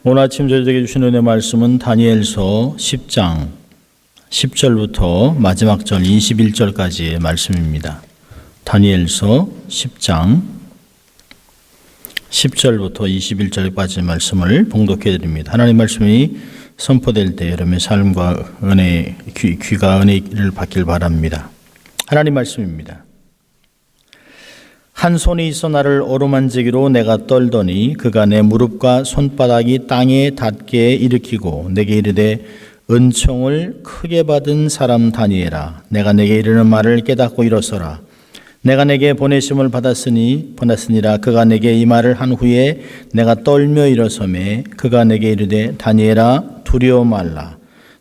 오늘 아침 저희에게 주신 은혜 말씀은 다니엘서 10장 10절부터 마지막 절 21절까지의 말씀입니다. 다니엘서 10장 10절부터 21절까지의 말씀을 봉독해 드립니다. 하나님 말씀이 선포될 때 여러분의 삶과 은혜, 귀가 은혜를 받길 바랍니다. 하나님 말씀입니다. 한 손이 있어 나를 어루만지기로 내가 떨더니 그가 내 무릎과 손바닥이 땅에 닿게 일으키고 내게 이르되 은총을 크게 받은 사람 다니엘아, 내가 내게 이르는 말을 깨닫고 일어서라. 내가 내게 보내심을 받았으니라. 그가 내게 이 말을 한 후에 내가 떨며 일어서매 그가 내게 이르되 다니엘아, 두려워 말라.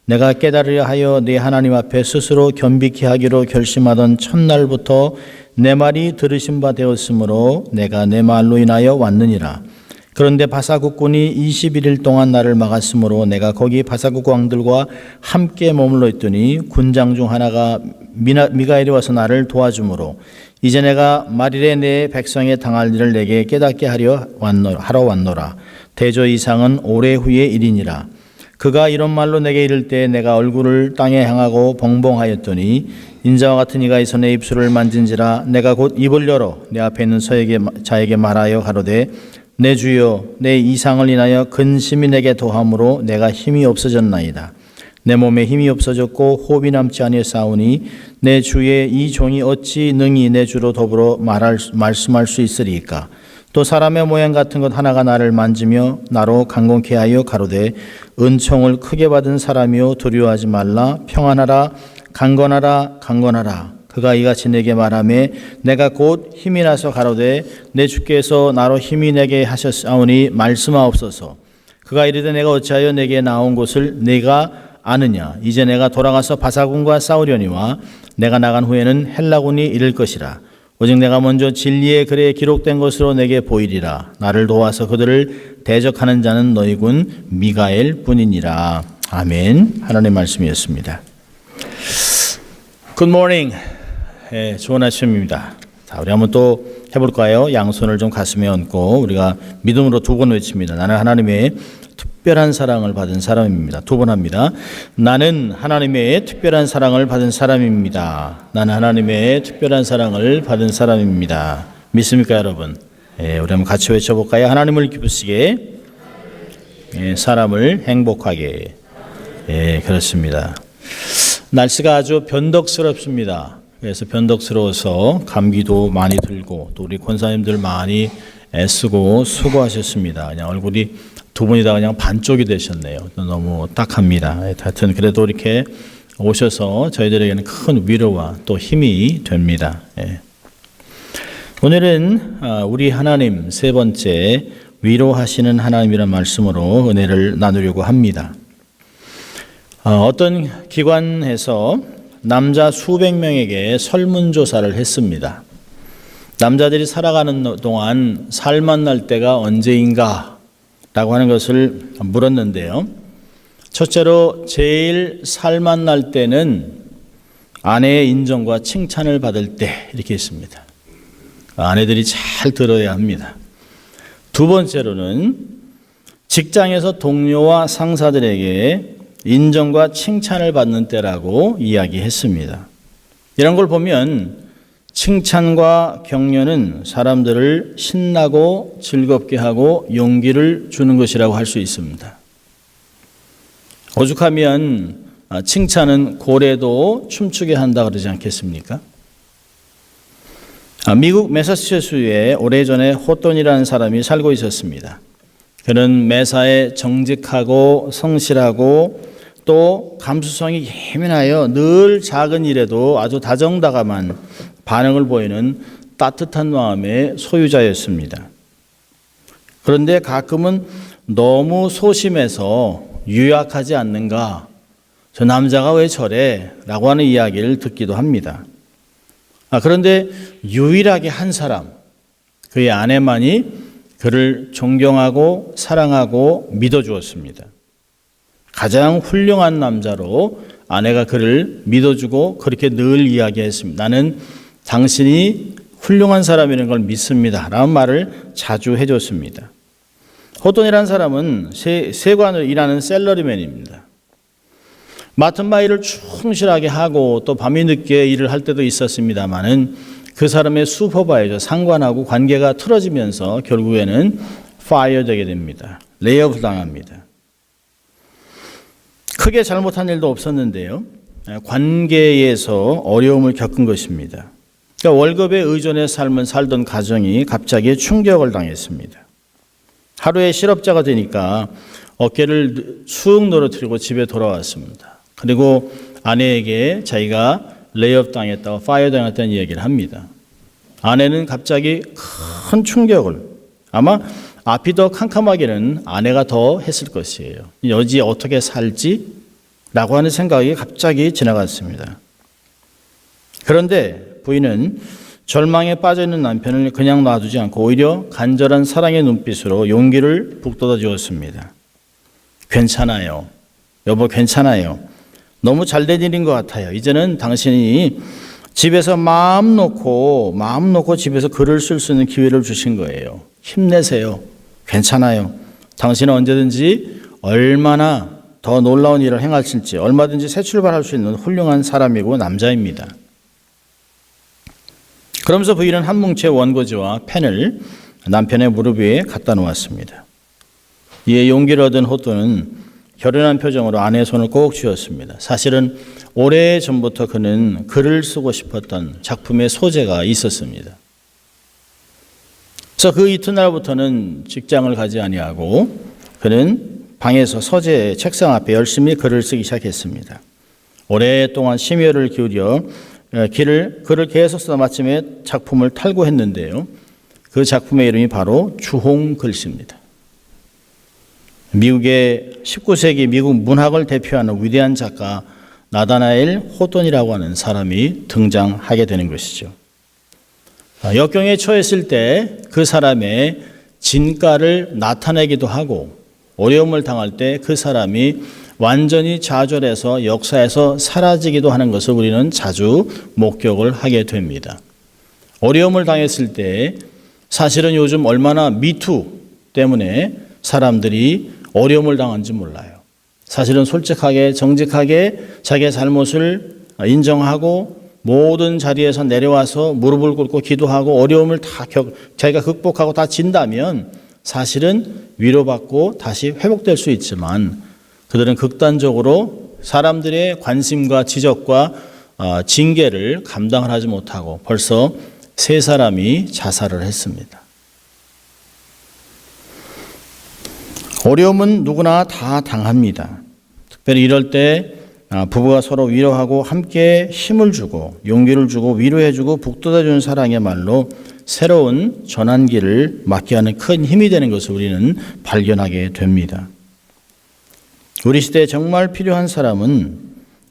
내가 깨달으려 하여 네 하나님 앞에 스스로 겸비케 하기로 결심하던 첫날부터 내 말이 들으신 바 되었으므로 내가 내 말로 인하여 왔느니라. 그런데 바사국군이 21일 동안 나를 막았으므로 내가 거기 바사국 왕들과 함께 머물러 있더니 군장 중 하나가 미가엘이 와서 나를 도와주므로 이제 내가 말일에 내 백성에 당할 일을 내게 깨닫게 하러 왔노라. 대저 이상은 오래 후의 일이니라. 그가 이런 말로 내게 이를 때 내가 얼굴을 땅에 향하고 벙벙하였더니 인자와 같은 이가 있어 내 입술을 만진지라. 내가 곧 입을 열어 내 앞에 있는 자에게 말하여 가로되 내 주여, 내 이상을 인하여 근심이 내게 더함으로 내가 힘이 없어졌나이다. 내 몸에 힘이 없어졌고 호흡이 남지 아니하사오니 내 주의 이 종이 어찌 능히 내 주로 더불어 말씀할 수 있으리이까. 또 사람의 모양 같은 것 하나가 나를 만지며 나로 강건케 하여 가로되 은총을 크게 받은 사람이요 두려워하지 말라. 평안하라. 강건하라. 그가 이같이 내게 말하매 내가 곧 힘이 나서 가로되 내 주께서 나로 힘이 내게 하셨사오니 말씀하옵소서. 그가 이르되 내가 어찌하여 내게 나온 곳을 내가 아느냐. 이제 내가 돌아가서 바사군과 싸우려니와 내가 나간 후에는 헬라군이 이를 것이라. 오직 내가 먼저 진리의 글에 기록된 것으로 내게 보이리라. 나를 도와서 그들을 대적하는 자는 너희 군 미가엘 뿐이니라. 아멘. 하나님의 말씀이었습니다. Good morning. 좋은 아침입니다. 자, 우리 한번 또 해볼까요? 양손을 좀 가슴에 얹고 우리가 믿음으로 두 번 외칩니다. 나는 하나님의 특별한 사랑을 받은 사람입니다. 두 번 합니다. 나는 하나님의 특별한 사랑을 받은 사람입니다. 나는 하나님의 특별한 사랑을 받은 사람입니다. 믿습니까, 여러분? 우리 한번 같이 외쳐볼까요? 하나님을 기쁘시게, 사람을 행복하게. 그렇습니다. 날씨가 아주 변덕스럽습니다. 그래서 변덕스러워서 감기도 많이 들고 또 우리 권사님들 많이 애쓰고 수고하셨습니다. 그냥 얼굴이 두 분이 다 그냥 반쪽이 되셨네요. 너무 딱합니다. 하여튼 그래도 이렇게 오셔서 저희들에게는 큰 위로와 또 힘이 됩니다. 오늘은 우리 하나님 세 번째 위로하시는 하나님이라는 말씀으로 은혜를 나누려고 합니다. 어떤 기관에서 남자 수백 명에게 설문조사를 했습니다. 남자들이 살아가는 동안 살 만날 때가 언제인가? 라고 하는 것을 물었는데요. 첫째로 제일 살 만날 때는 아내의 인정과 칭찬을 받을 때 이렇게 했습니다. 아내들이 잘 들어야 합니다. 두 번째로는 직장에서 동료와 상사들에게 인정과 칭찬을 받는 때라고 이야기했습니다. 이런 걸 보면 칭찬과 격려는 사람들을 신나고 즐겁게 하고 용기를 주는 것이라고 할 수 있습니다. 오죽하면 칭찬은 고래도 춤추게 한다 그러지 않겠습니까? 미국 매사추세츠주에 오래전에 호돈이라는 사람이 살고 있었습니다. 그는 매사에 정직하고 성실하고 또 감수성이 예민하여 늘 작은 일에도 아주 다정다감한 반응을 보이는 따뜻한 마음의 소유자였습니다. 그런데 가끔은 너무 소심해서 유약하지 않는가? 저 남자가 왜 저래? 라고 하는 이야기를 듣기도 합니다. 그런데 유일하게 한 사람, 그의 아내만이 그를 존경하고 사랑하고 믿어주었습니다. 가장 훌륭한 남자로 아내가 그를 믿어주고 그렇게 늘 이야기했습니다. 나는 당신이 훌륭한 사람이라는 걸 믿습니다. 라는 말을 자주 해줬습니다. 호돈이라는 사람은 세관으로 일하는 셀러리맨입니다. 맡은 바 일을 충실하게 하고 또 밤이 늦게 일을 할 때도 있었습니다마는 그 사람의 슈퍼바이저 상관하고 관계가 틀어지면서 결국에는 파이어 되게 됩니다. 레이오프 당합니다. 크게 잘못한 일도 없었는데요. 관계에서 어려움을 겪은 것입니다. 그러니까 월급에 의존해 살던 가정이 갑자기 충격을 당했습니다. 하루에 실업자가 되니까 어깨를 축 늘어뜨리고 집에 돌아왔습니다. 그리고 아내에게 자기가 레이업 당했다고 파이어 당했다는 이야기를 합니다. 아내는 갑자기 큰 충격을, 아마 앞이 더 캄캄하기는 아내가 더 했을 것이에요. 여지 어떻게 살지? 라고 하는 생각이 갑자기 지나갔습니다. 그런데 부인은 절망에 빠져있는 남편을 그냥 놔두지 않고 오히려 간절한 사랑의 눈빛으로 용기를 북돋아 주었습니다. 괜찮아요. 여보, 괜찮아요. 너무 잘된 일인 것 같아요. 이제는 당신이 집에서 마음 놓고 집에서 글을 쓸 수 있는 기회를 주신 거예요. 힘내세요. 괜찮아요. 당신은 언제든지 얼마나 더 놀라운 일을 행하실지 얼마든지 새 출발할 수 있는 훌륭한 사람이고 남자입니다. 그러면서 부인은 한 뭉치의 원고지와 펜을 남편의 무릎 위에 갖다 놓았습니다. 이에 용기를 얻은 호돈은 결연한 표정으로 아내의 손을 꼭 쥐었습니다. 사실은 오래전부터 그는 글을 쓰고 싶었던 작품의 소재가 있었습니다. 그래서 그 이튿날부터는 직장을 가지 아니하고 그는 방에서 서재 책상 앞에 열심히 글을 쓰기 시작했습니다. 오랫동안 심혈을 기울여 글을 계속 쓰다 마침에 작품을 탈고했는데요. 그 작품의 이름이 바로 주홍 글씨입니다. 미국의 19세기 미국 문학을 대표하는 위대한 작가 나다나엘 호돈이라고 하는 사람이 등장하게 되는 것이죠. 역경에 처했을 때 그 사람의 진가를 나타내기도 하고 어려움을 당할 때 그 사람이 완전히 좌절해서 역사에서 사라지기도 하는 것을 우리는 자주 목격을 하게 됩니다. 어려움을 당했을 때 사실은 요즘 얼마나 미투 때문에 사람들이 어려움을 당한지 몰라요. 사실은 솔직하게 정직하게 자기의 잘못을 인정하고 모든 자리에서 내려와서 무릎을 꿇고 기도하고 어려움을 다 자기가 극복하고 다 진다면 사실은 위로받고 다시 회복될 수 있지만 그들은 극단적으로 사람들의 관심과 지적과 징계를 감당을 하지 못하고 벌써 3사람이 자살을 했습니다. 어려움은 누구나 다 당합니다. 특별히 이럴 때 부부가 서로 위로하고 함께 힘을 주고 용기를 주고 위로해주고 북돋아주는 사랑이야말로 새로운 전환기를 맞게 하는 큰 힘이 되는 것을 우리는 발견하게 됩니다. 우리 시대에 정말 필요한 사람은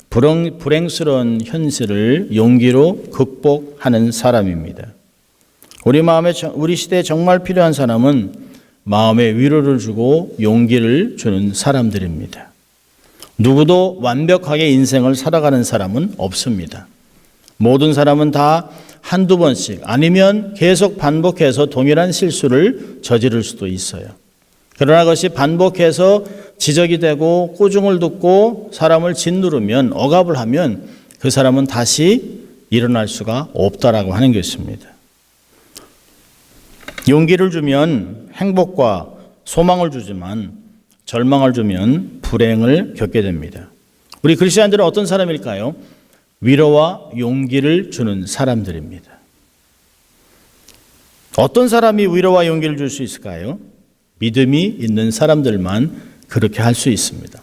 불행스러운 현실을 용기로 극복하는 사람입니다. 우리 시대에 정말 필요한 사람은 마음에 위로를 주고 용기를 주는 사람들입니다. 누구도 완벽하게 인생을 살아가는 사람은 없습니다. 모든 사람은 다 한두 번씩 아니면 계속 반복해서 동일한 실수를 저지를 수도 있어요. 그러나 그것이 반복해서 지적이 되고 꾸중을 듣고 사람을 짓누르면 억압을 하면 그 사람은 다시 일어날 수가 없다라고 하는 것입니다. 용기를 주면 행복과 소망을 주지만 절망을 주면 불행을 겪게 됩니다. 우리 그리스도인들은 어떤 사람일까요? 위로와 용기를 주는 사람들입니다. 어떤 사람이 위로와 용기를 줄 수 있을까요? 믿음이 있는 사람들만 그렇게 할 수 있습니다.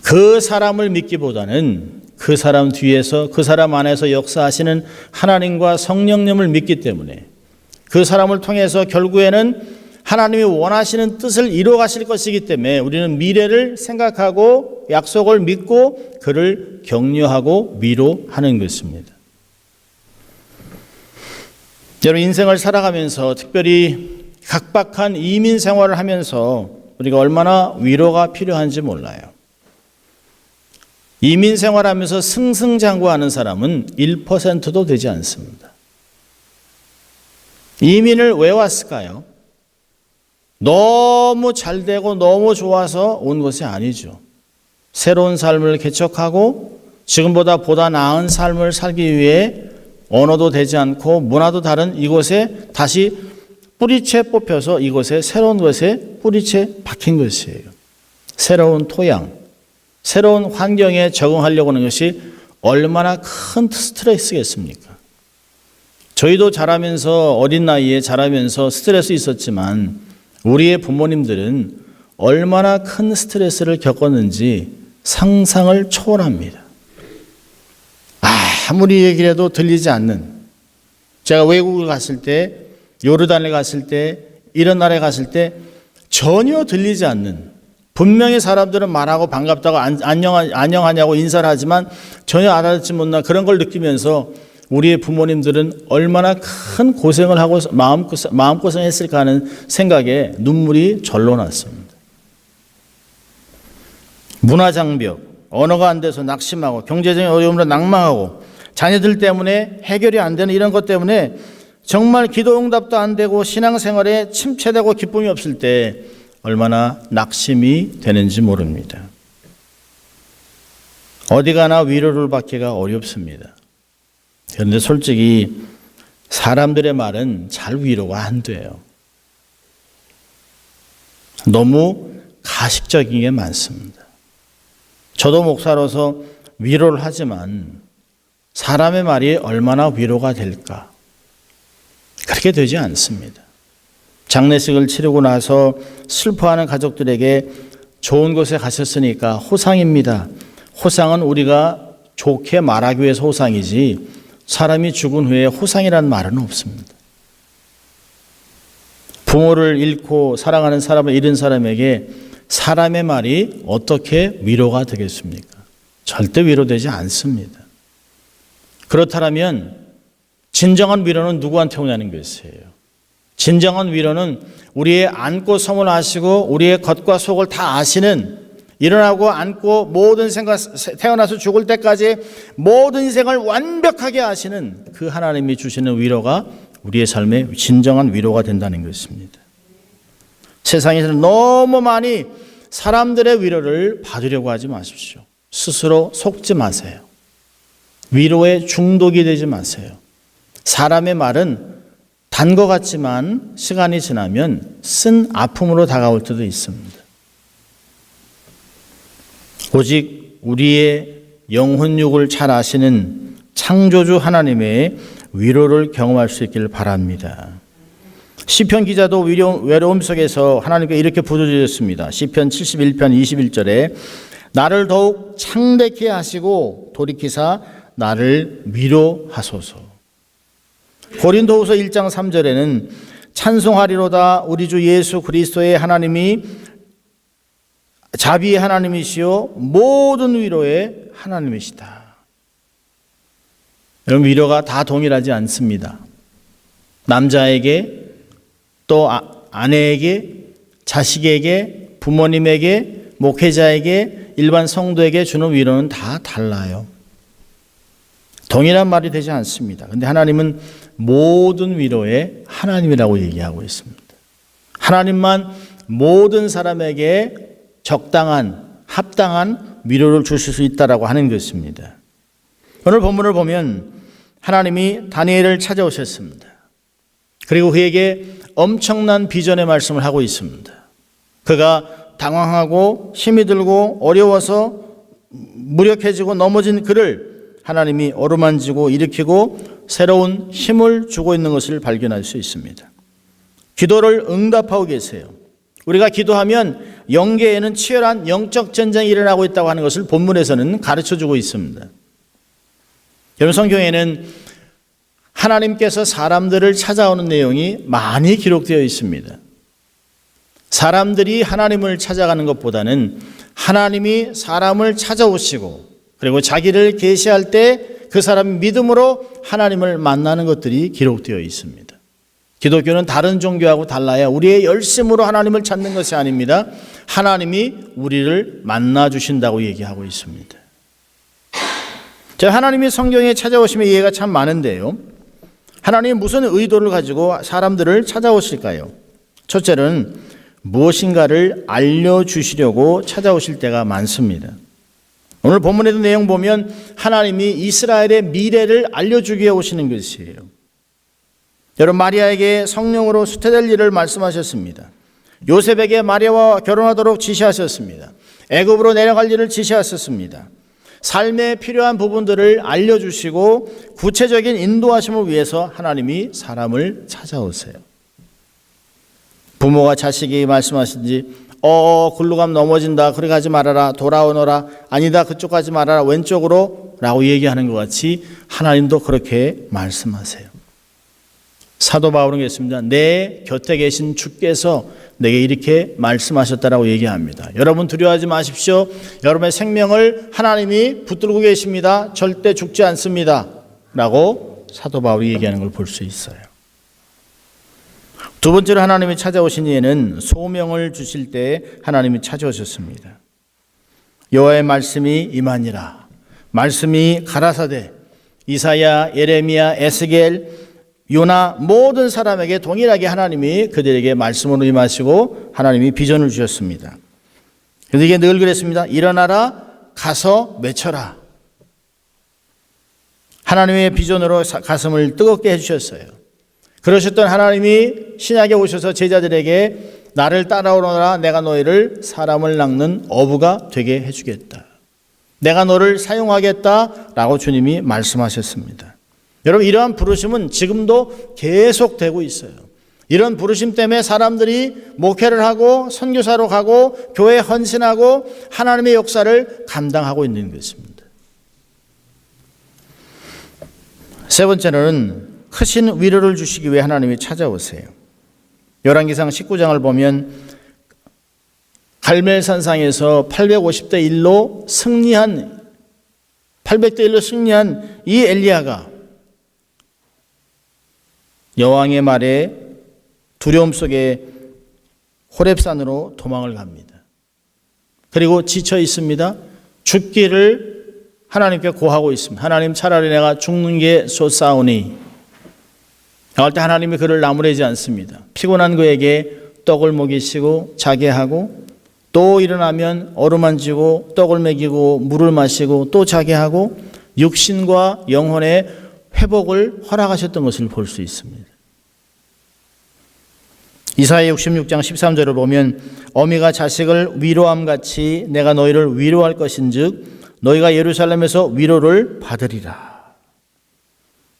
그 사람을 믿기보다는 그 사람 뒤에서 그 사람 안에서 역사하시는 하나님과 성령님을 믿기 때문에 그 사람을 통해서 결국에는 하나님이 원하시는 뜻을 이루어 가실 것이기 때문에 우리는 미래를 생각하고 약속을 믿고 그를 격려하고 위로하는 것입니다. 여러분, 인생을 살아가면서 특별히 각박한 이민 생활을 하면서 우리가 얼마나 위로가 필요한지 몰라요. 이민 생활하면서 승승장구하는 사람은 1%도 되지 않습니다. 이민을 왜 왔을까요? 너무 잘 되고 너무 좋아서 온 것이 아니죠. 새로운 삶을 개척하고 지금보다 보다 나은 삶을 살기 위해 언어도 되지 않고 문화도 다른 이곳에 다시 뿌리채 뽑혀서 이곳에 새로운 것에 뿌리채 박힌 것이에요. 새로운 토양, 새로운 환경에 적응하려고 하는 것이 얼마나 큰 스트레스겠습니까? 저희도 자라면서 어린 나이에 자라면서 스트레스 있었지만 우리의 부모님들은 얼마나 큰 스트레스를 겪었는지 상상을 초월합니다. 아무리 얘기를 해도 들리지 않는, 제가 외국을 갔을 때, 요르단에 갔을 때, 이런 나라에 갔을 때 전혀 들리지 않는, 분명히 사람들은 말하고 반갑다고 안녕하냐고 인사를 하지만 전혀 알아듣지 못한 그런 걸 느끼면서 우리의 부모님들은 얼마나 큰 고생을 하고 마음고생했을까 하는 생각에 눈물이 절로 났습니다. 문화장벽, 언어가 안 돼서 낙심하고 경제적인 어려움으로 낭망하고 자녀들 때문에 해결이 안 되는 이런 것 때문에 정말 기도 응답도 안 되고 신앙생활에 침체되고 기쁨이 없을 때 얼마나 낙심이 되는지 모릅니다. 어디 가나 위로를 받기가 어렵습니다. 그런데 솔직히 사람들의 말은 잘 위로가 안 돼요. 너무 가식적인 게 많습니다. 저도 목사로서 위로를 하지만 사람의 말이 얼마나 위로가 될까? 그렇게 되지 않습니다. 장례식을 치르고 나서 슬퍼하는 가족들에게 좋은 곳에 가셨으니까 호상입니다. 호상은 우리가 좋게 말하기 위해서 호상이지 사람이 죽은 후에 호상이라는 말은 없습니다. 부모를 잃고 사랑하는 사람을 잃은 사람에게 사람의 말이 어떻게 위로가 되겠습니까? 절대 위로되지 않습니다. 그렇다면 진정한 위로는 누구한테 오냐는 것이에요. 진정한 위로는 우리의 안고 섬을 아시고 우리의 겉과 속을 다 아시는, 일어나고 앉고 모든 생각, 태어나서 죽을 때까지 모든 인생을 완벽하게 아시는 그 하나님이 주시는 위로가 우리의 삶의 진정한 위로가 된다는 것입니다. 세상에서는 너무 많이 사람들의 위로를 받으려고 하지 마십시오. 스스로 속지 마세요. 위로에 중독이 되지 마세요. 사람의 말은 단 것 같지만 시간이 지나면 쓴 아픔으로 다가올 때도 있습니다. 오직 우리의 영혼육을 잘 아시는 창조주 하나님의 위로를 경험할 수 있기를 바랍니다. 시편 기자도 외로움 속에서 하나님께 이렇게 부르짖었습니다. 시편 71편 21절에 나를 더욱 창대케 하시고 돌이키사 나를 위로하소서. 고린도후서 1장 3절에는 찬송하리로다 우리 주 예수 그리스도의 하나님이 자비의 하나님이시요 모든 위로의 하나님이시다. 여러분, 위로가 다 동일하지 않습니다. 남자에게 또 아내에게, 자식에게, 부모님에게, 목회자에게, 일반 성도에게 주는 위로는 다 달라요. 동일한 말이 되지 않습니다. 그런데 하나님은 모든 위로의 하나님이라고 얘기하고 있습니다. 하나님만 모든 사람에게 적당한, 합당한 위로를 주실 수 있다라고 하는 것입니다. 오늘 본문을 보면 하나님이 다니엘을 찾아오셨습니다. 그리고 그에게 엄청난 비전의 말씀을 하고 있습니다. 그가 당황하고 힘이 들고 어려워서 무력해지고 넘어진 그를 하나님이 어루만지고 일으키고 새로운 힘을 주고 있는 것을 발견할 수 있습니다. 기도를 응답하고 계세요. 우리가 기도하면 영계에는 치열한 영적 전쟁이 일어나고 있다고 하는 것을 본문에서는 가르쳐주고 있습니다. 여러분, 성경에는 하나님께서 사람들을 찾아오는 내용이 많이 기록되어 있습니다. 사람들이 하나님을 찾아가는 것보다는 하나님이 사람을 찾아오시고 그리고 자기를 계시할 때 그 사람이 믿음으로 하나님을 만나는 것들이 기록되어 있습니다. 기독교는 다른 종교하고 달라요. 우리의 열심으로 하나님을 찾는 것이 아닙니다. 하나님이 우리를 만나 주신다고 얘기하고 있습니다. 하나님이 성경에 찾아오시면 이해가 참 많은데요. 하나님이 무슨 의도를 가지고 사람들을 찾아오실까요? 첫째는 무엇인가를 알려주시려고 찾아오실 때가 많습니다. 오늘 본문에도 내용 보면 하나님이 이스라엘의 미래를 알려주기 위해 오시는 것이에요. 여러분, 마리아에게 성령으로 수태될 일을 말씀하셨습니다. 요셉에게 마리아와 결혼하도록 지시하셨습니다. 애굽으로 내려갈 일을 지시하셨습니다. 삶에 필요한 부분들을 알려주시고 구체적인 인도하심을 위해서 하나님이 사람을 찾아오세요. 부모가 자식이 말씀하시든지 굴로 가면 넘어진다, 그리 가지 말아라, 돌아오너라, 아니다, 그쪽 가지 말아라, 왼쪽으로 라고 얘기하는 것 같이 하나님도 그렇게 말씀하세요. 사도 바울은 그랬습니다. 내 곁에 계신 주께서 내게 이렇게 말씀하셨다라고 얘기합니다. 여러분 두려워하지 마십시오. 여러분의 생명을 하나님이 붙들고 계십니다. 절대 죽지 않습니다 라고 사도 바울이 얘기하는 걸 볼 수 있어요. 두 번째로 하나님이 찾아오신 이에는 소명을 주실 때 하나님이 찾아오셨습니다. 여호와의 말씀이 임하니라. 말씀이 가라사대. 이사야, 예레미야, 에스겔, 요나 모든 사람에게 동일하게 하나님이 그들에게 말씀으로 임하시고 하나님이 비전을 주셨습니다. 그런데 이게 늘 그랬습니다. 일어나라, 가서 맺혀라. 하나님의 비전으로 가슴을 뜨겁게 해주셨어요. 그러셨던 하나님이 신약에 오셔서 제자들에게 나를 따라오너라, 내가 너희를 사람을 낚는 어부가 되게 해주겠다. 내가 너를 사용하겠다라고 주님이 말씀하셨습니다. 여러분, 이러한 부르심은 지금도 계속되고 있어요. 이런 부르심 때문에 사람들이 목회를 하고 선교사로 가고 교회에 헌신하고 하나님의 역사를 감당하고 있는 것입니다. 세 번째는 크신 위로를 주시기 위해 하나님이 찾아오세요. 열왕기상 19장을 보면 갈멜산상에서 850대 1로 승리한 800대 1로 승리한 이 엘리야가 여왕의 말에 두려움 속에 호렙산으로 도망을 갑니다. 그리고 지쳐 있습니다. 죽기를 하나님께 고하고 있습니다. 하나님, 차라리 내가 죽는 게 좋사오니. 나갈 때 하나님이 그를 나무래지 않습니다. 피곤한 그에게 떡을 먹이시고 자게 하고 또 일어나면 어루만지고 떡을 먹이고 물을 마시고 또 자게 하고 육신과 영혼의 회복을 허락하셨던 것을 볼 수 있습니다. 이사야 66장 13절을 보면 어미가 자식을 위로함 같이 내가 너희를 위로할 것인즉 너희가 예루살렘에서 위로를 받으리라.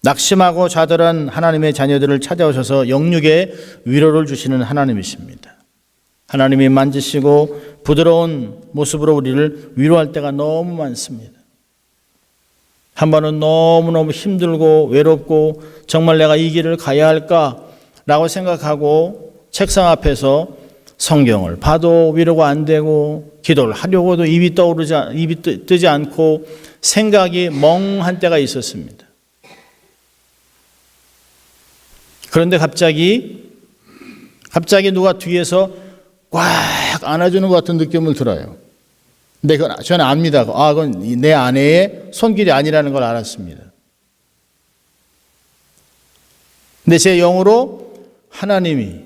낙심하고 좌절한 하나님의 자녀들을 찾아오셔서 영육의 위로를 주시는 하나님이십니다. 하나님이 만지시고 부드러운 모습으로 우리를 위로할 때가 너무 많습니다. 한 번은 너무너무 힘들고 외롭고 정말 내가 이 길을 가야 할까라고 생각하고 책상 앞에서 성경을 봐도 위로가 안 되고 기도를 하려고도 입이 뜨지 않고 생각이 멍한 때가 있었습니다. 그런데 갑자기 누가 뒤에서 꽉 안아주는 것 같은 느낌을 들어요. 근데 저는 압니다. 그건 내 아내의 손길이 아니라는 걸 알았습니다. 근데 제 영으로 하나님이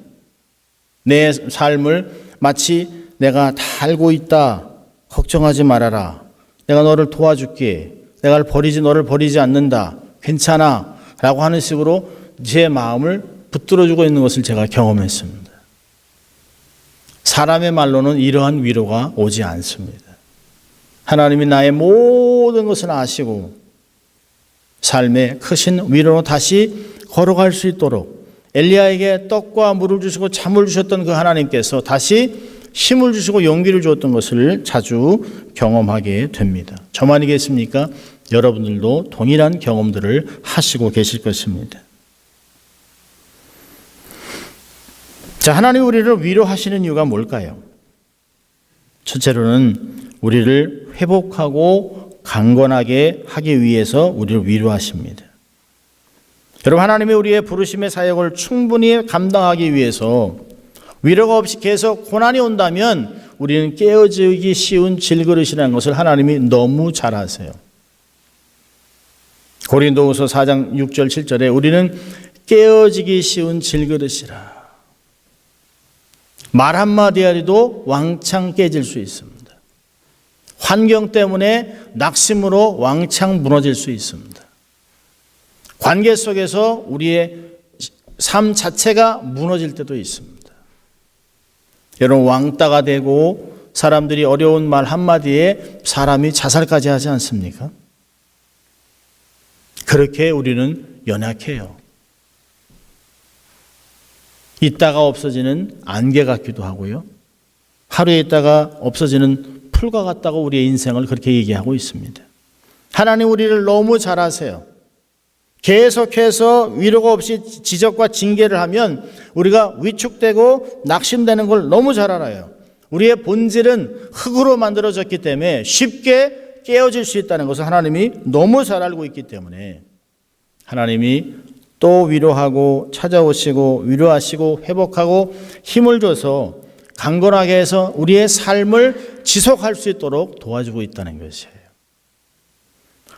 내 삶을 마치 내가 다 알고 있다, 걱정하지 말아라, 내가 너를 도와줄게, 내가 너를 버리지 않는다, 괜찮아 라고 하는 식으로 제 마음을 붙들어주고 있는 것을 제가 경험했습니다. 사람의 말로는 이러한 위로가 오지 않습니다. 하나님이 나의 모든 것을 아시고 삶의 크신 위로로 다시 걸어갈 수 있도록 엘리야에게 떡과 물을 주시고 잠을 주셨던 그 하나님께서 다시 힘을 주시고 용기를 주었던 것을 자주 경험하게 됩니다. 저만이겠습니까? 여러분들도 동일한 경험들을 하시고 계실 것입니다. 자, 하나님이 우리를 위로하시는 이유가 뭘까요? 첫째로는 우리를 회복하고 강건하게 하기 위해서 우리를 위로하십니다. 여러분, 하나님이 우리의 부르심의 사역을 충분히 감당하기 위해서 위로가 없이 계속 고난이 온다면 우리는 깨어지기 쉬운 질그릇이라는 것을 하나님이 너무 잘 아세요. 고린도후서 4장 6절 7절에 우리는 깨어지기 쉬운 질그릇이라. 말 한마디 하리도 왕창 깨질 수 있습니다. 환경 때문에 낙심으로 왕창 무너질 수 있습니다. 관계 속에서 우리의 삶 자체가 무너질 때도 있습니다. 여러분, 왕따가 되고 사람들이 어려운 말 한마디에 사람이 자살까지 하지 않습니까? 그렇게 우리는 연약해요. 있다가 없어지는 안개 같기도 하고요. 하루에 있다가 없어지는 풀과 같다고 우리의 인생을 그렇게 얘기하고 있습니다. 하나님 우리를 너무 잘 아세요. 계속해서 위로가 없이 지적과 징계를 하면 우리가 위축되고 낙심되는 걸 너무 잘 알아요. 우리의 본질은 흙으로 만들어졌기 때문에 쉽게 깨어질 수 있다는 것을 하나님이 너무 잘 알고 있기 때문에 하나님이 또 위로하고 찾아오시고 위로하시고 회복하고 힘을 줘서 강건하게 해서 우리의 삶을 지속할 수 있도록 도와주고 있다는 것이에요.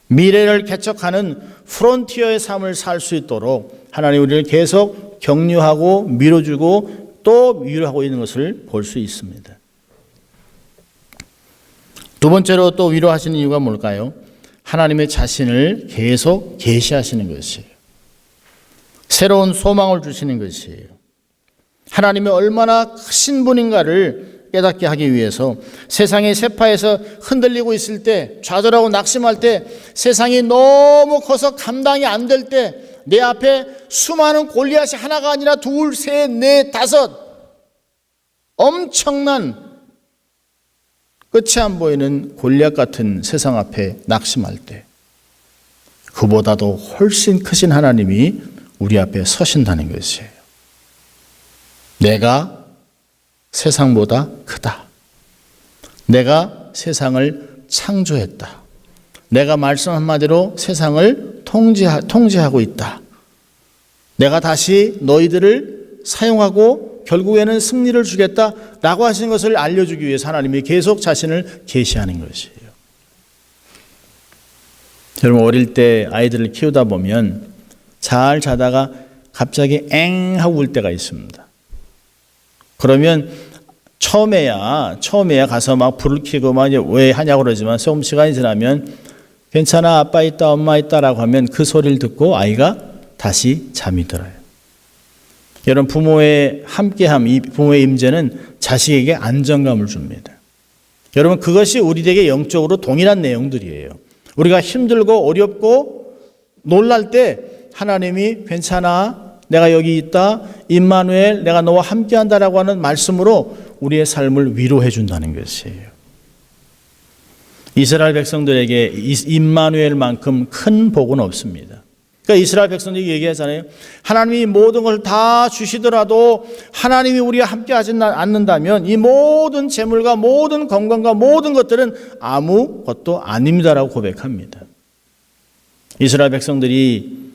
미래를 개척하는 프론티어의 삶을 살 수 있도록 하나님 우리를 계속 격려하고 밀어주고 또 위로하고 있는 것을 볼 수 있습니다. 두 번째로 또 위로하시는 이유가 뭘까요? 하나님의 자신을 계속 계시하시는 것이에요. 새로운 소망을 주시는 것이에요. 하나님이 얼마나 크신 분인가를 깨닫게 하기 위해서 세상의 세파에서 흔들리고 있을 때, 좌절하고 낙심할 때, 세상이 너무 커서 감당이 안 될 때, 내 앞에 수많은 골리앗이 하나가 아니라 둘, 셋, 넷, 다섯 엄청난 끝이 안 보이는 골리앗 같은 세상 앞에 낙심할 때 그보다도 훨씬 크신 하나님이 우리 앞에 서신다는 것이에요. 내가 세상보다 크다. 내가 세상을 창조했다. 내가 말씀 한마디로 세상을 통제하고 있다. 내가 다시 너희들을 사용하고 결국에는 승리를 주겠다라고 하신 것을 알려주기 위해서 하나님이 계속 자신을 계시하는 것이에요. 여러분, 어릴 때 아이들을 키우다 보면 잘 자다가 갑자기 엥 하고 울 때가 있습니다. 그러면 처음에야 가서 막 불을 켜고 막 왜 하냐고 그러지만 조금 시간이 지나면 괜찮아, 아빠 있다, 엄마 있다라고 하면 그 소리를 듣고 아이가 다시 잠이 들어요. 여러분, 부모의 함께함, 이 부모의 임재는 자식에게 안정감을 줍니다. 여러분, 그것이 우리에게 영적으로 동일한 내용들이에요. 우리가 힘들고 어렵고 놀랄 때 하나님이 괜찮아, 내가 여기 있다, 임마누엘, 내가 너와 함께한다라고 하는 말씀으로 우리의 삶을 위로해 준다는 것이에요. 이스라엘 백성들에게 임마누엘만큼 큰 복은 없습니다. 그러니까 이스라엘 백성들이 얘기하잖아요. 하나님이 모든 걸 다 주시더라도 하나님이 우리와 함께 하지 않는다면 이 모든 재물과 모든 건강과 모든 것들은 아무것도 아닙니다라고 고백합니다. 이스라엘 백성들이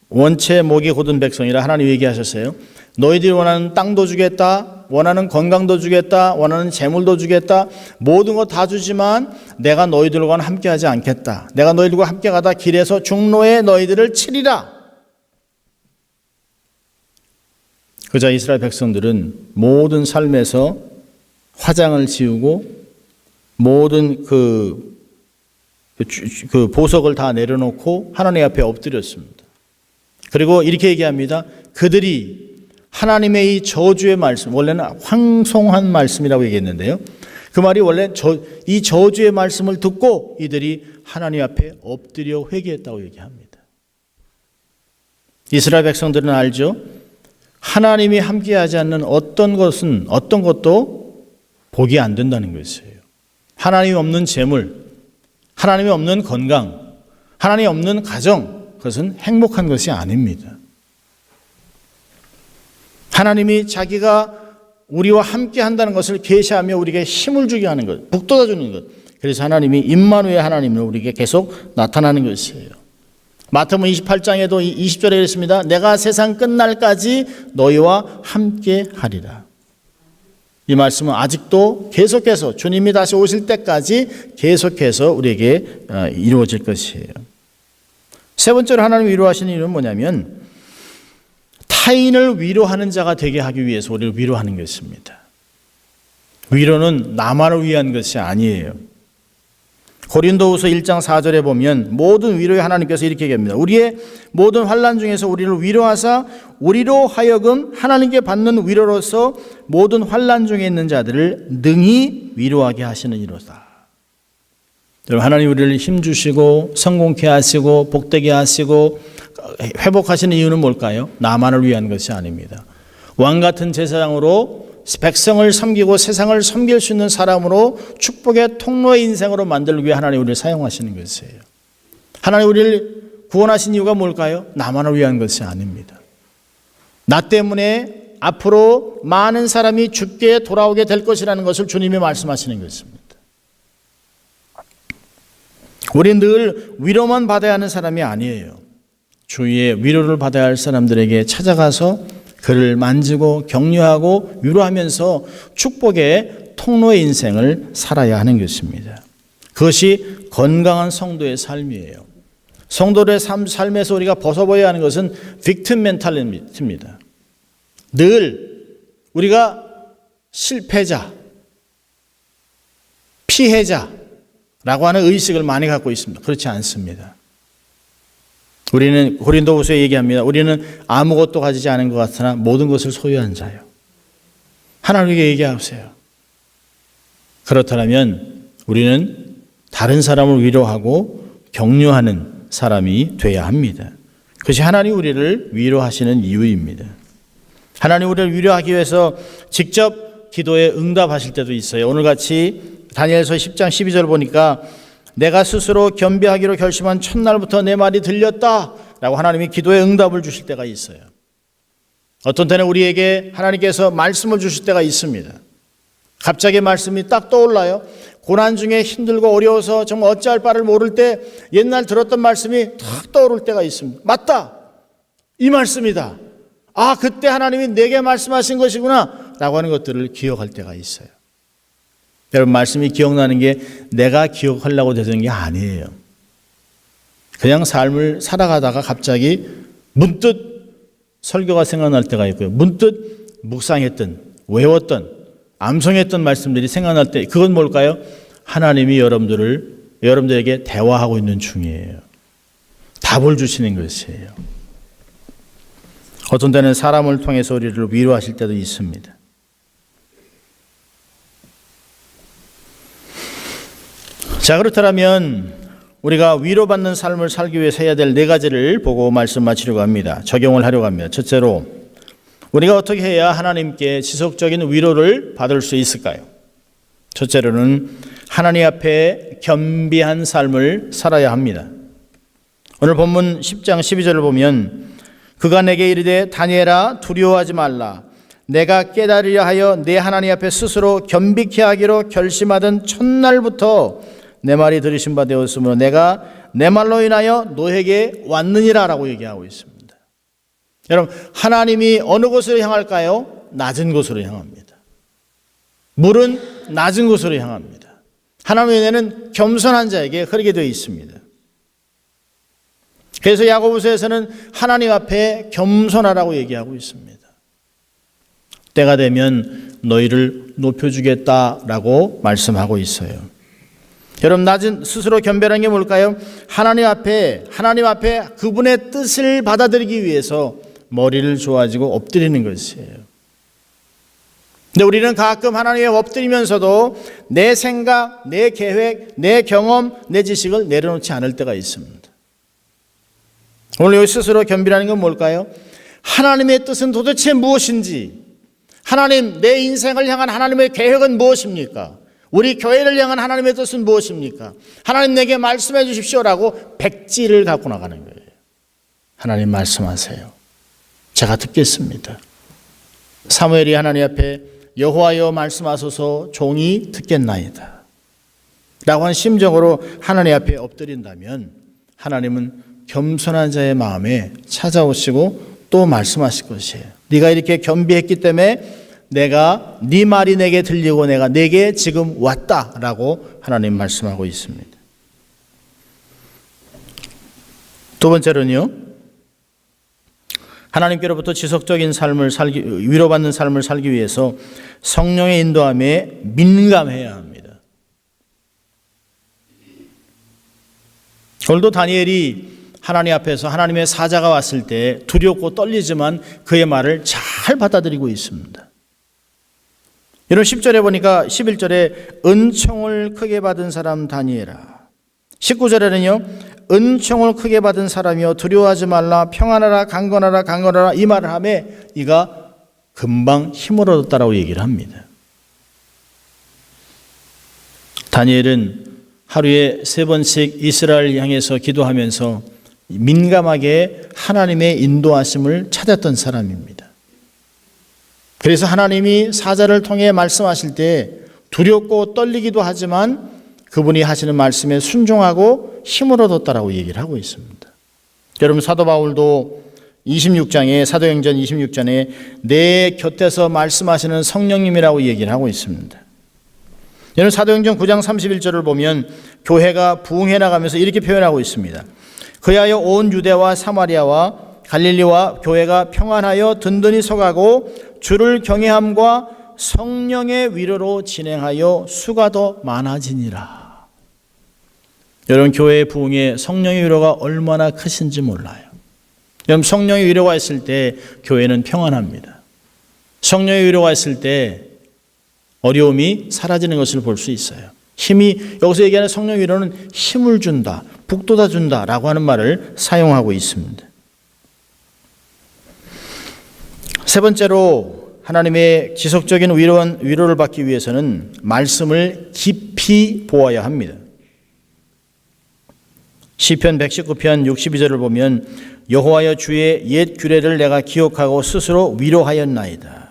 원체 목이 곧은 백성이라 하나님 얘기하셨어요. 너희들이 원하는 땅도 주겠다, 원하는 건강도 주겠다, 원하는 재물도 주겠다, 모든 것 다 주지만 내가 너희들과는 함께하지 않겠다. 내가 너희들과 함께 가다 길에서 중로에 너희들을 치리라. 그저 이스라엘 백성들은 모든 삶에서 화장을 지우고 모든 그 보석을 다 내려놓고 하나님 앞에 엎드렸습니다. 그리고 이렇게 얘기합니다. 그들이 하나님의 이 저주의 말씀, 원래는 황송한 말씀이라고 얘기했는데요. 그 말이 원래 이 저주의 말씀을 듣고 이들이 하나님 앞에 엎드려 회개했다고 얘기합니다. 이스라엘 백성들은 알죠? 하나님이 함께하지 않는 어떤 것도 복이 안 된다는 것이에요. 하나님이 없는 재물, 하나님이 없는 건강, 하나님이 없는 가정, 그것은 행복한 것이 아닙니다. 하나님이 자기가 우리와 함께 한다는 것을 계시하며 우리에게 힘을 주게 하는 것, 북돋아 주는 것. 그래서 하나님이 임마누엘 하나님으로 우리에게 계속 나타나는 것이에요. 마태복음 28장에도 20절에 이랬습니다. 내가 세상 끝날까지 너희와 함께 하리라. 이 말씀은 아직도 계속해서 주님이 다시 오실 때까지 계속해서 우리에게 이루어질 것이에요. 세 번째로 하나님 위로하시는 이유는 뭐냐면 타인을 위로하는 자가 되게 하기 위해서 우리를 위로하는 것입니다. 위로는 나만을 위한 것이 아니에요. 고린도후서 1장 4절에 보면 모든 위로에 하나님께서 이렇게 얘기합니다. 우리의 모든 환난 중에서 우리를 위로하사 우리로 하여금 하나님께 받는 위로로서 모든 환난 중에 있는 자들을 능히 위로하게 하시는 이로다. 여러분, 하나님 우리를 힘주시고 성공케 하시고 복되게 하시고 회복하시는 이유는 뭘까요? 나만을 위한 것이 아닙니다. 왕같은 제사장으로 백성을 섬기고 세상을 섬길 수 있는 사람으로 축복의 통로의 인생으로 만들기 위해 하나님 우리를 사용하시는 것이에요. 하나님 우리를 구원하신 이유가 뭘까요? 나만을 위한 것이 아닙니다. 나 때문에 앞으로 많은 사람이 죽게 돌아오게 될 것이라는 것을 주님이 말씀하시는 것입니다. 우리는 늘 위로만 받아야 하는 사람이 아니에요. 주위에 위로를 받아야 할 사람들에게 찾아가서 그를 만지고 격려하고 위로하면서 축복의 통로의 인생을 살아야 하는 것입니다. 그것이 건강한 성도의 삶이에요. 성도의 삶에서 우리가 벗어버려야 하는 것은 빅팀 멘탈리티입니다. 늘 우리가 실패자, 피해자라고 하는 의식을 많이 갖고 있습니다. 그렇지 않습니다. 우리는 고린도후서에 얘기합니다. 우리는 아무것도 가지지 않은 것 같으나 모든 것을 소유한 자요. 하나님께 얘기하세요. 그렇다면 우리는 다른 사람을 위로하고 격려하는 사람이 돼야 합니다. 그것이 하나님 우리를 위로하시는 이유입니다. 하나님 우리를 위로하기 위해서 직접 기도에 응답하실 때도 있어요. 오늘같이 다니엘서 10장 12절 보니까 내가 스스로 겸비하기로 결심한 첫날부터 내 말이 들렸다라고 하나님이 기도에 응답을 주실 때가 있어요. 어떤 때는 우리에게 하나님께서 말씀을 주실 때가 있습니다. 갑자기 말씀이 딱 떠올라요. 고난 중에 힘들고 어려워서 정말 어찌할 바를 모를 때 옛날 들었던 말씀이 탁 떠오를 때가 있습니다. 맞다! 이 말씀이다. 아, 그때 하나님이 내게 말씀하신 것이구나 라고 하는 것들을 기억할 때가 있어요. 여러분, 말씀이 기억나는 게 내가 기억하려고 되는 게 아니에요. 그냥 삶을 살아가다가 갑자기 문득 설교가 생각날 때가 있고요. 문득 묵상했던, 외웠던, 암송했던 말씀들이 생각날 때, 그건 뭘까요? 하나님이 여러분들에게 대화하고 있는 중이에요. 답을 주시는 것이에요. 어떤 때는 사람을 통해서 우리를 위로하실 때도 있습니다. 자, 그렇다면 우리가 위로받는 삶을 살기 위해서 해야 될 네 가지를 보고 말씀 마치려고 합니다. 적용을 하려고 합니다. 첫째로, 우리가 어떻게 해야 하나님께 지속적인 위로를 받을 수 있을까요? 첫째로는 하나님 앞에 겸비한 삶을 살아야 합니다. 오늘 본문 10장 12절을 보면 그가 내게 이르되 다니엘아 두려워하지 말라. 내가 깨달으려 하여 내 하나님 앞에 스스로 겸비케 하기로 결심하던 첫날부터 내 말이 들으신 바 되었으므로 내가 내 말로 인하여 너에게 왔느니라 라고 얘기하고 있습니다. 여러분, 하나님이 어느 곳으로 향할까요? 낮은 곳으로 향합니다. 물은 낮은 곳으로 향합니다. 하나님의 은혜는 겸손한 자에게 흐르게 되어 있습니다. 그래서 야고보서에서는 하나님 앞에 겸손하라고 얘기하고 있습니다. 때가 되면 너희를 높여주겠다라고 말씀하고 있어요. 여러분, 낮은 스스로 겸비하는 게 뭘까요? 하나님 앞에 그분의 뜻을 받아들이기 위해서 머리를 조아지고 엎드리는 것이에요. 근데 우리는 가끔 하나님에 엎드리면서도 내 생각, 내 계획, 내 경험, 내 지식을 내려놓지 않을 때가 있습니다. 오늘 여기 스스로 겸비라는 건 뭘까요? 하나님의 뜻은 도대체 무엇인지, 하나님, 내 인생을 향한 하나님의 계획은 무엇입니까? 우리 교회를 향한 하나님의 뜻은 무엇입니까? 하나님 내게 말씀해 주십시오라고 백지를 갖고 나가는 거예요. 하나님 말씀하세요. 제가 듣겠습니다. 사무엘이 하나님 앞에 여호와여 말씀하소서 종이 듣겠나이다 라고 하는 심정으로 하나님 앞에 엎드린다면 하나님은 겸손한 자의 마음에 찾아오시고 또 말씀하실 것이에요. 네가 이렇게 겸비했기 때문에 내가 네 말이 내게 들리고 내가 내게 지금 왔다라고 하나님 말씀하고 있습니다. 두 번째로는요, 하나님께로부터 지속적인 위로받는 삶을 살기 위해서 성령의 인도함에 민감해야 합니다. 오늘도 다니엘이 하나님 앞에서 하나님의 사자가 왔을 때 두렵고 떨리지만 그의 말을 잘 받아들이고 있습니다. 이런 10절에 보니까 11절에 은총을 크게 받은 사람 다니엘아. 19절에는요. 은총을 크게 받은 사람이여 두려워하지 말라 평안하라 강건하라 이 말을 하며 이가 금방 힘을 얻었다라고 얘기를 합니다. 다니엘은 하루에 3번씩 이스라엘을 향해서 기도하면서 민감하게 하나님의 인도하심을 찾았던 사람입니다. 그래서 하나님이 사자를 통해 말씀하실 때 두렵고 떨리기도 하지만 그분이 하시는 말씀에 순종하고 힘을 얻었다라고 얘기를 하고 있습니다. 여러분 사도 바울도 26장에 사도행전 26장에 내 곁에서 말씀하시는 성령님이라고 얘기를 하고 있습니다. 여러분 사도행전 9장 31절을 보면 교회가 부흥해 나가면서 이렇게 표현하고 있습니다. 그리하여 온 유대와 사마리아와 갈릴리와 교회가 평안하여 든든히 서가고 주를 경외함과 성령의 위로로 진행하여 수가 더 많아지니라. 여러분 교회의 부흥에 성령의 위로가 얼마나 크신지 몰라요. 여러분 성령의 위로가 있을 때 교회는 평안합니다. 성령의 위로가 있을 때 어려움이 사라지는 것을 볼 수 있어요. 힘이 여기서 얘기하는 성령의 위로는 힘을 준다, 북돋아 준다라고 하는 말을 사용하고 있습니다. 세 번째로 하나님의 지속적인 위로를 받기 위해서는 말씀을 깊이 보아야 합니다. 시편 119편 62절을 보면 여호와여 주의 옛 규례를 내가 기억하고 스스로 위로하였나이다.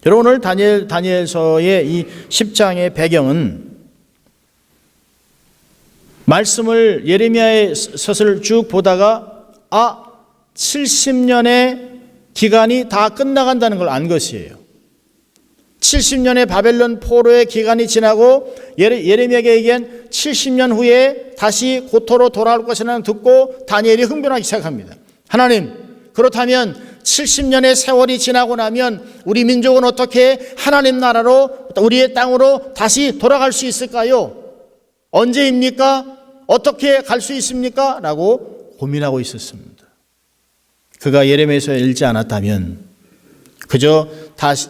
여러분 오늘 다니엘서의 이 10장의 배경은 말씀을 예레미야의 서서를 쭉 보다가 70년의 기간이 다 끝나간다는 걸 안 것이에요. 70년의 바벨론 포로의 기간이 지나고 예레미야에게 얘기한 70년 후에 다시 고토로 돌아올 것이라는 듣고 다니엘이 흥분하기 시작합니다. 하나님, 그렇다면 70년의 세월이 지나고 나면 우리 민족은 어떻게 하나님 나라로 우리의 땅으로 다시 돌아갈 수 있을까요? 언제입니까? 어떻게 갈 수 있습니까? 라고 고민하고 있었습니다. 그가 예레미야서 읽지 않았다면 그저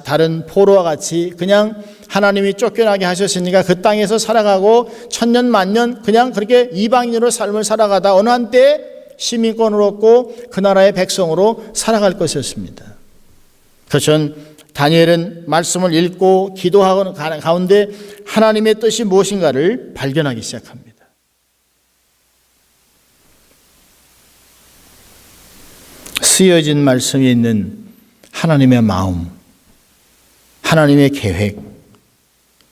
다른 포로와 같이 그냥 하나님이 쫓겨나게 하셨으니까 그 땅에서 살아가고 천년 만년 그냥 그렇게 이방인으로 삶을 살아가다 어느 한때 시민권을 얻고 그 나라의 백성으로 살아갈 것이었습니다. 그래서 다니엘은 말씀을 읽고 기도하는 가운데 하나님의 뜻이 무엇인가를 발견하기 시작합니다. 쓰여진 말씀이 있는 하나님의 마음, 하나님의 계획,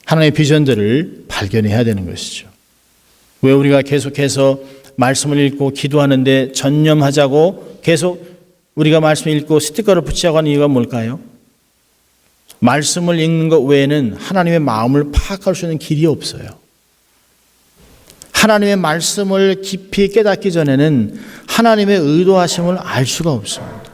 하나님의 비전들을 발견해야 되는 것이죠. 왜 우리가 계속해서 말씀을 읽고 기도하는데 전념하자고 계속 우리가 말씀을 읽고 스티커를 붙이자고 하는 이유가 뭘까요? 말씀을 읽는 것 외에는 하나님의 마음을 파악할 수 있는 길이 없어요. 하나님의 말씀을 깊이 깨닫기 전에는 하나님의 의도하심을 알 수가 없습니다.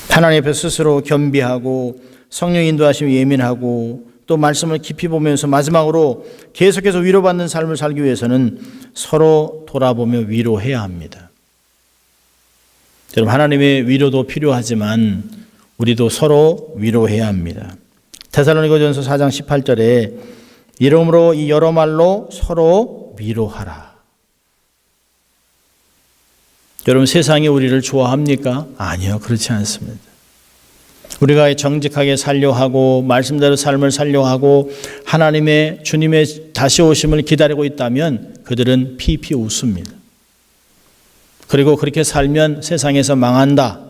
하나님 앞에 스스로 겸비하고 성령 인도하심에 예민하고 또 말씀을 깊이 보면서 마지막으로 계속해서 위로받는 삶을 살기 위해서는 서로 돌아보며 위로해야 합니다. 여러분 하나님의 위로도 필요하지만 우리도 서로 위로해야 합니다. 데살로니가전서 4장 18절에 이러므로 이 여러 말로 서로 위로하라. 여러분 세상이 우리를 좋아합니까? 아니요, 그렇지 않습니다. 우리가 정직하게 살려 하고 말씀대로 삶을 살려 하고 하나님의 주님의 다시 오심을 기다리고 있다면 그들은 피피 웃습니다. 그리고 그렇게 살면 세상에서 망한다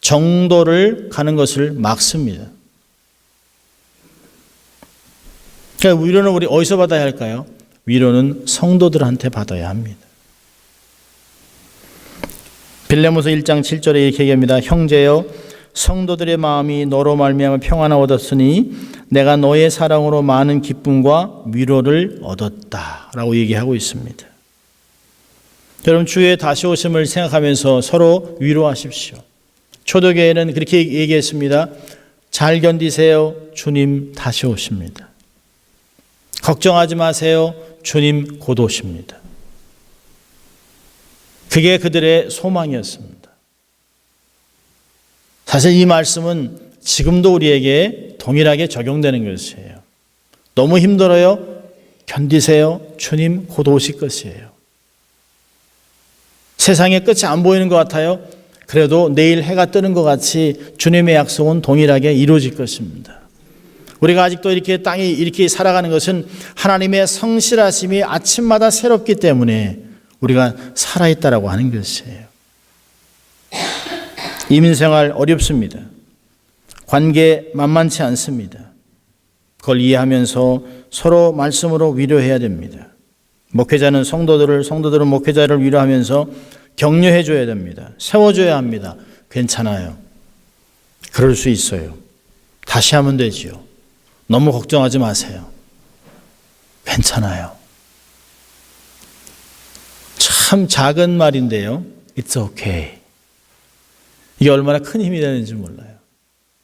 정도를 가는 것을 막습니다. 그러니까 위로는 우리 어디서 받아야 할까요? 위로는 성도들한테 받아야 합니다. 빌레몬서 1장 7절에 이렇게 얘기합니다. 형제여 성도들의 마음이 너로 말미암아 평안을 얻었으니 내가 너의 사랑으로 많은 기쁨과 위로를 얻었다라고 얘기하고 있습니다. 여러분, 주의 다시 오심을 생각하면서 서로 위로하십시오. 초대교회는 그렇게 얘기했습니다. 잘 견디세요. 주님 다시 오십니다. 걱정하지 마세요. 주님 곧 오십니다. 그게 그들의 소망이었습니다. 사실 이 말씀은 지금도 우리에게 동일하게 적용되는 것이에요. 너무 힘들어요. 견디세요. 주님 곧 오실 것이에요. 세상의 끝이 안 보이는 것 같아요. 그래도 내일 해가 뜨는 것 같이 주님의 약속은 동일하게 이루어질 것입니다. 우리가 아직도 이렇게 땅에 이렇게 살아가는 것은 하나님의 성실하심이 아침마다 새롭기 때문에 우리가 살아있다라고 하는 것이에요. 이민생활 어렵습니다. 관계 만만치 않습니다. 그걸 이해하면서 서로 말씀으로 위로해야 됩니다. 목회자는 성도들은 목회자를 위로하면서 격려해 줘야 됩니다. 세워줘야 합니다. 괜찮아요. 그럴 수 있어요. 다시 하면 되지요. 너무 걱정하지 마세요. 괜찮아요. 참 작은 말인데요. It's okay. 이게 얼마나 큰 힘이 되는지 몰라요.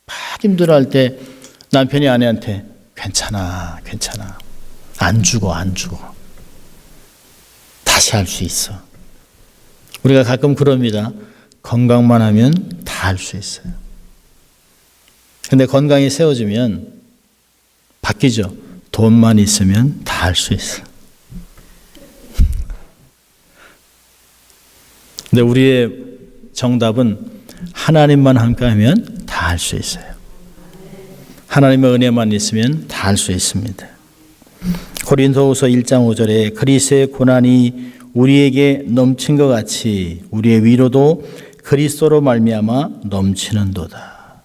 막 힘들어할 때 남편이 아내한테 괜찮아. 안 죽어. 다시 할 수 있어. 우리가 가끔 그럽니다. 건강만 하면 다 할 수 있어요. 근데 건강이 세워지면 바뀌죠. 돈만 있으면 다 할 수 있어. 근데 우리의 정답은 하나님만 함께하면 다 할 수 있어요. 하나님의 은혜만 있으면 다 할 수 있습니다. 고린도후서 1장 5절에 그리스도의 고난이 우리에게 넘친 것 같이 우리의 위로도 그리스도로 말미암아 넘치는도다.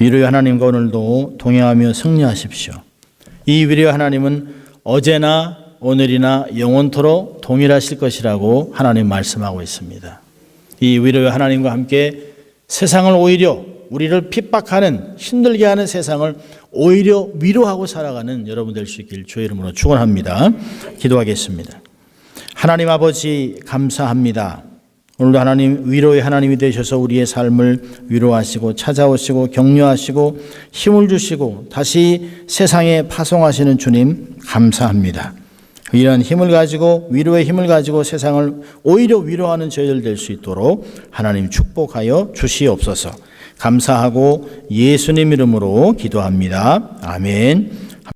위로의 하나님과 오늘도 동행하며 승리하십시오. 이 위로의 하나님은 어제나 오늘이나 영원토록 동일하실 것이라고 하나님 말씀하고 있습니다. 이 위로의 하나님과 함께 세상을 오히려 우리를 핍박하는 힘들게 하는 세상을 오히려 위로하고 살아가는 여러분 될 수 있길 주의 이름으로 축원합니다. 기도하겠습니다. 하나님 아버지 감사합니다. 오늘도 하나님 위로의 하나님이 되셔서 우리의 삶을 위로하시고 찾아오시고 격려하시고 힘을 주시고 다시 세상에 파송하시는 주님 감사합니다. 이러한 힘을 가지고 위로의 힘을 가지고 세상을 오히려 위로하는 저희들 될 수 있도록 하나님 축복하여 주시옵소서. 감사하고 예수님 이름으로 기도합니다. 아멘.